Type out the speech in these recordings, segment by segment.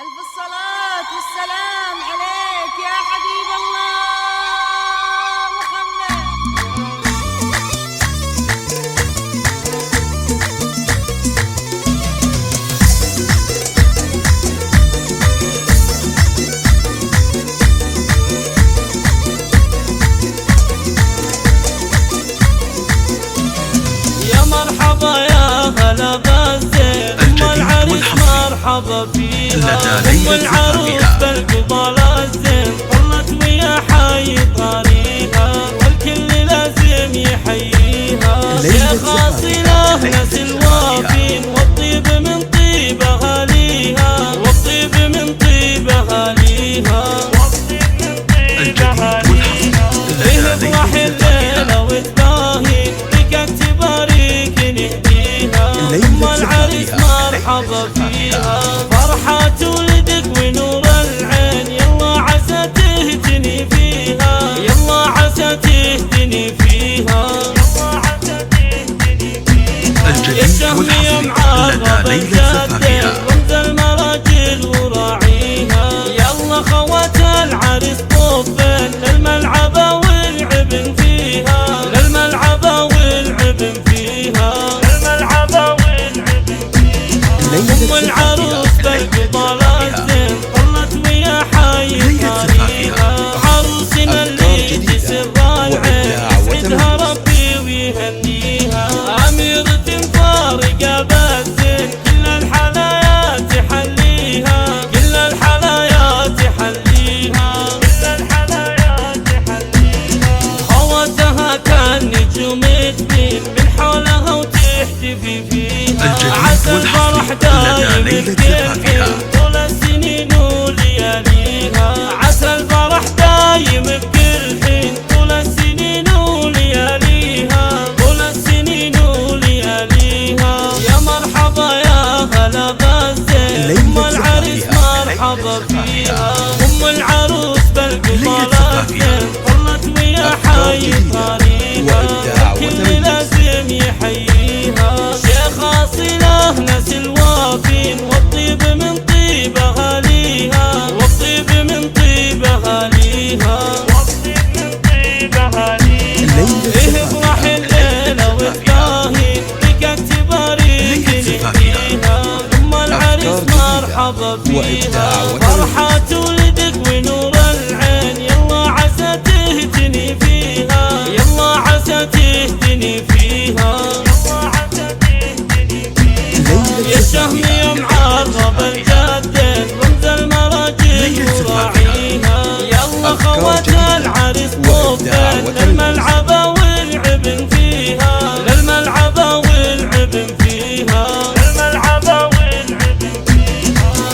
ألف الصلاة والسلام عليك يا حبيب الله محمد. يا مرحبا يا هلا بالزين ام العريس مرحبا فيها ام العروس بالقبال الزين طلت ويا حي طريقها والكل لازم يحييها. يا خاصله ناس الوافين والطيب من طيب اهاليها والطيب من طيب اهاليها ايه افرح الليله وتباهي بك تبارك نهديها. ام العريس مرحبا فيها فرحة ولدك ونور العين يلا عسى تهتني فيها يلا عسى تهتني فيها يا الشهم يا معرب الجدين رمز المراجل وراعيها يلا خوات العريس طوفين للملعبة والعبن فيها للملعبة والعبن فيها ام العروس بالقبال الزين طلت ويا حي طريقها عروسنا اللي تسر العين يسعدها ربي ويهنيها. أميرة فارقة بالزين كل الحلايا تحليها كل الحلايا تحليها خواتها كان نجوم تبين من حولها وتحتفي فيها. عسى الفرح دايم بكل حين طول السنين ولياليها عسى الفرح دايم بكل حين طول السنين ولياليها طول السنين ولياليها. يا مرحبا يا هلا بالزين ام العريس مرحبا فيها ام العروس بالقبال الزين طلت ويا حي طريقها الكل لازم يحييها. شيخ اصيله ناس الوافين والطيب من طيب اهاليها والطيب من طيب اهاليها ايه افرح الليله وتباهي بك تبارك نهديها. ام العريس مرحبا فيها فرحة ولدك ونور العين يلا عسى تهتني فيها يلا عسى تهتني فيها يا الشهم يا معرب الجدين رمز المراجل وراعيها يلا خوات العريس طوفين للملعبة والعبن فيها للملعبة والعبن فيها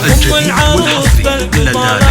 ام العروس بالقبال